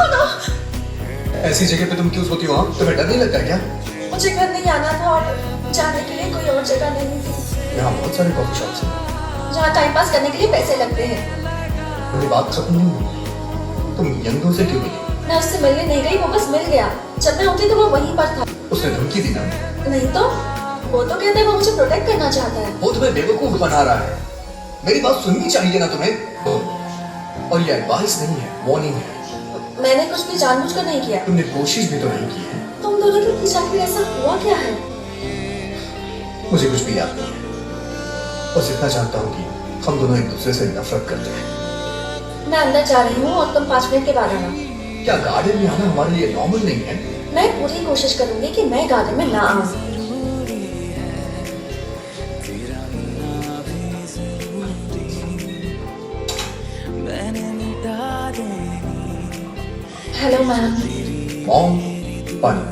No. ऐसी जगह पे तुम क्यों सोती हो? तुम्हें डर नहीं लगता क्या? मुझे घर नहीं आना था और जाने के लिए कोई और जगह नहीं थी। यहाँ बहुत सारे कॉफी शॉप्स हैं। जहाँ टाइम पास करने के लिए पैसे लगते हैं। मेरी बात खत्म नहीं हुई। तुम यंगो से क्यों मिली? मैं उससे मिलने नहीं गई, वो बस मिल गया। जब मैं उठी तो वो वहीं पर था। उसने धमकी दी ना? नहीं तो वो तो कहता है वो मुझे प्रोटेक्ट करना चाहता है। वो तुम्हें बेवकूफ बना रहा है। मेरी बात सुननी चाहिए ना तुम्हें। और ये एडवाइस नहीं है, वार्निंग है। मैंने कुछ भी जानबूझकर नहीं किया। तुमने कोशिश भी तो नहीं की है। तुम दोनों के बीच आखिर ऐसा हुआ क्या है? मुझे कुछ भी याद नहीं है। बस इतना जानता हूँ कि हम दोनों एक दूसरे से नफरत करते हैं। मैं अंदर जा रही हूँ और तुम 5 मिनट के बाद आना। क्या गार्डन में आना हमारे लिए नॉर्मल नहीं है? मैं पूरी कोशिश करूंगी कि मैं गार्डन में ना आऊं। Hello ma'am. मॉम, पानी।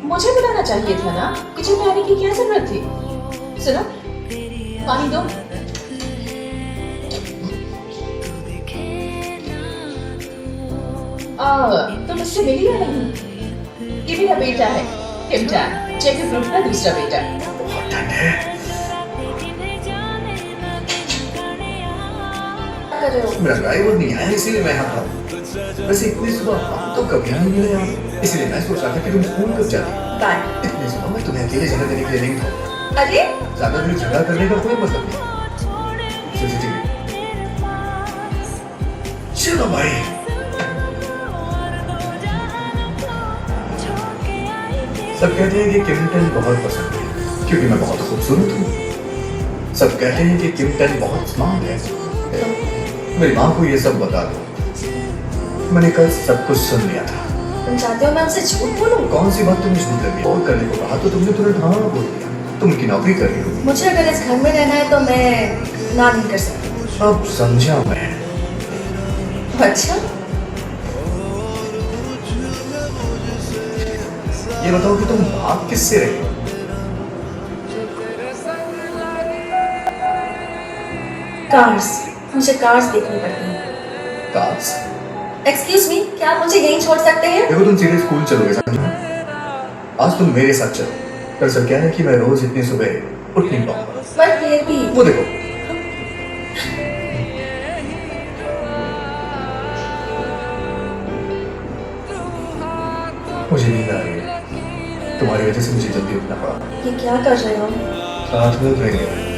मुझे बुलाना चाहिए था ना, किचन में आने की क्या जरूरत थी? सुनो, पानी दो। तुम इससे मिली या नहीं? ये मेरा बेटा है, टिमटान, जैकब ग्रुप का दूसरा बेटा। बहुत ठंड है। कर रहे हो? मेरा ड्राइवर नहीं आया इसीलिए मैं यहाँ था। वैसे इतनी सुबह हम तो कभी नहीं मिले यार। इसलिए मैं सोच रहा था कि तुम स्कूल कब जाती। बाय। इतनी सुबह मैं तुम्हें अकेले जगह देने के लिए नहीं था। अरे ज्यादा देर झगड़ा करने का कोई मतलब नहीं। सीसीटीवी। चलो भाई। सब कहते हैं कि किमटन बहुत पसंद है क्योंकि मैं बहुत खूबसूरत हूँ। सब कहते हैं कि किमटन बहुत स्मार्ट है। मेरी माँ को ये सब बता दो। मैंने कल सब कुछ सुन लिया था। तुम चाहते हो मैं उनसे झूठ बोलूं? कौन सी बात तुम्हें झूठ लगी? और करने को कहा तो तुमने तुरंत हाँ बोल दिया। तुम की नौकरी कर रही हो। मुझे अगर इस घर में रहना है तो मैं ना नहीं कर सकती। अब समझा मैं। अच्छा, ये बताओ कि तुम भाग किससे रही हो? कार्स। मुझे कार्स देखनी पड़ती हैं। कार्स? एक्सक्यूज मी, क्या आप मुझे यहीं छोड़ सकते हैं? देखो तुम सीधे स्कूल चलोगे समझा? आज तुम मेरे साथ चलो। दरअसल क्या है कि मैं रोज इतनी सुबह उठ नहीं पाऊंगा। पर फिर भी वो देखो। मुझे नींद आ रही है। तुम्हारी वजह से मुझे जल्दी उठना पड़ा। ये क्या कर रहे हो? साथ में रहेंगे।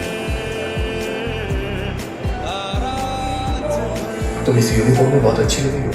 तुम इस यूनिफॉर्म में बहुत अच्छी लग रही हो।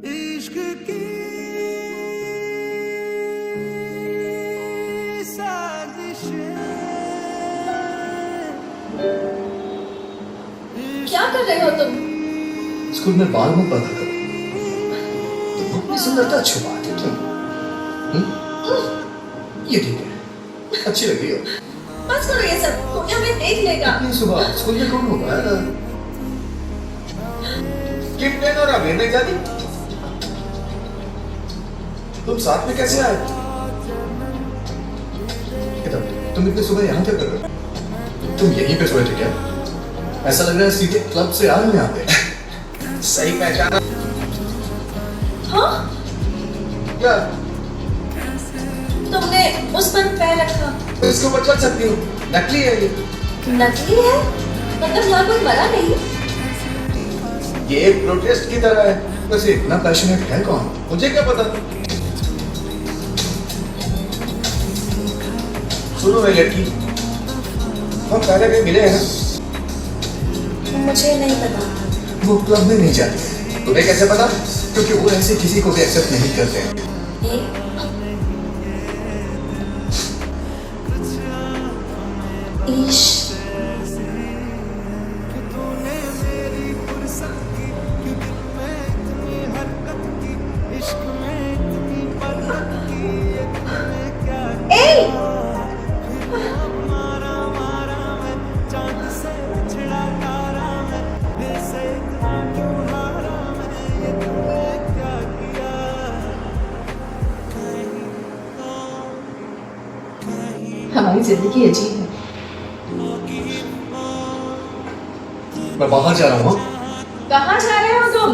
इश्क की क्या कर रहे हो तुम? स्कूल में बाल मत बांधा करो। तुम अपनी सुंदरता छुपाते तुम। ये ठीक है, अच्छी लग रही हो। बस करो ये सब, कोई हमें देख लेगा। इतनी सुबह स्कूल में कौन होगा? किमटन और अभी नहीं जाती। तुम साथ में कैसे आए? तुम इतनी सुबह यहाँ क्या कर रहे हो? तुम यहीं पे सोए थे क्या? ऐसा लग रहा है सीधे क्लब से आ रहे हो यहाँ पे। सही पहचाना। हाँ? क्या? तुमने उस पर पैर रखा। तो इसके ऊपर चल सकती हो। नकली है ये। नकली है? मतलब यहाँ कोई मरा नहीं? ये एक प्रोटेस्ट की तरह है। वैसे इतना पैशनेट है कौन? मुझे क्या पता? सुनो मेरी लड़की, हम पहले कहीं मिले हैं ना? मुझे नहीं पता। वो क्लब में नहीं जाती। तुम्हें कैसे पता? क्योंकि वो ऐसे किसी को भी एक्सेप्ट नहीं करते हैं। ए, ईश, ए, हमारी जिंदगी अजीब है। मैं बाहर जा रहा हूँ। कहाँ जा रहे हो तुम?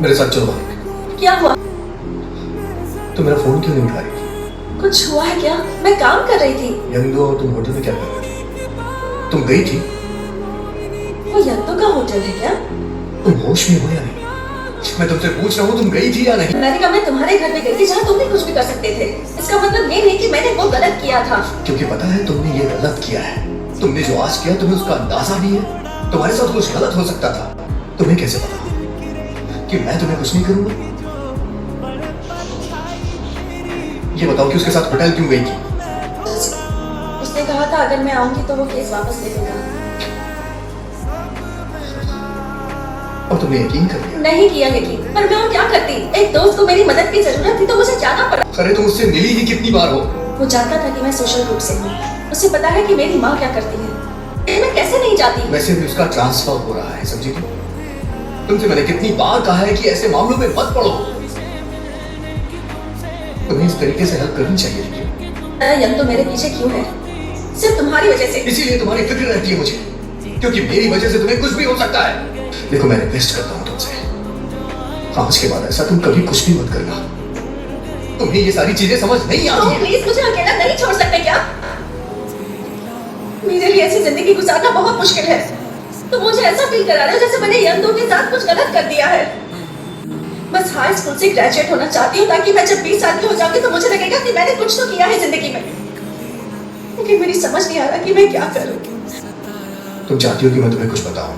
मेरे साथ चलो। क्या हुआ? तुम मेरा फोन क्यों नहीं उठा रही थी? कुछ हुआ है क्या? मैं काम कर रही थी। यंदो और तुम होटल में क्या कर रही थी? तुम गई थी? वो यंतो का होटल है क्या? तुम होश में हो या नहीं? मैं तुमसे पूछ रहा हूँ, तुम गई थी या नहीं? मैंने कहा मैं तुम्हारे घर में गई थी जहाँ तुम भी कुछ भी कर सकते थे। इसका मतलब ये नहीं कि मैंने वो गलत किया था। क्योंकि पता है तुमने ये गलत किया है। तुमने जो आज किया तुम्हें उसका अंदाजा भी है। तुम्हारे साथ कुछ गलत हो सकता था। तुम्हें कैसे पता कि मैं तुम्हें कुछ नहीं करूंगा? ये बताओ कि उसके साथ होटल क्यों गई थी? उसने कहा था अगर मैं आऊंगी तो वो केस वापस ले लेगा। और तुमने यकीन कर लिया? नहीं किया यकीन, पर मैं और क्या करती? एक दोस्त को मेरी मदद की जरूरत थी तो मुझे जाना पड़ा। अरे तुम उससे मिली ही कितनी बार हो? वो जानता था कि मैं सोशल ग्रुप से हूँ। उसे पता है कि मेरी माँ क्या करती है। मैं कैसे नहीं जाती? वैसे भी उसका ट्रांसफर हो रहा है, समझी तुम? तुमसे मैंने कितनी बार कहा है कि ऐसे मामलों में मत पड़ो। तुम्हें इस तरीके से हेल्प करनी चाहिए थी। यंतो मेरे पीछे क्यों है? सिर्फ तुम्हारी वजह से। इसीलिए तुम्हारी फिक्र रहती है मुझे, क्योंकि मेरी वजह से तुम्हें कुछ भी हो सकता है। देखो मैं रिक्वेस्ट करता हूँ तुमसे, आज के बाद ऐसा तुम कभी कुछ भी मत करना। तुम्हें ये सारी चीजें समझ नहीं आती हैं। प्लीज मुझे अकेला नहीं छोड़ सकते क्या? मेरे लिए ऐसी जिंदगी गुजारना बहुत मुश्किल है। तो मुझे ऐसा फील करा रहे हो जैसे मैंने यंतो के साथ कुछ गलत कर दिया है। बस हाई स्कूल से ग्रेजुएट होना चाहती हूँ ताकि मैं जब 20 साल की हो जाऊंगी तो मुझे लगेगा कि मैंने कुछ तो किया है जिंदगी में। लेकिन मेरी समझ नहीं आ रहा कि मैं क्या करूं। तुम चाहती हो कि मैं तुम्हें कुछ बताऊं?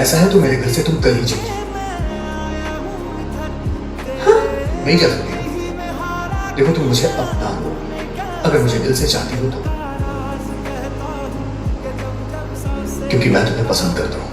ऐसा है तो मेरे घर से तुम कल ही चली जाओ। हाँ? नहीं जा सकती। देखो तुम मुझे अपना लो, अगर मुझे दिल से चाहती हो तो, क्योंकि मैं तुम्हें पसंद करता हूं।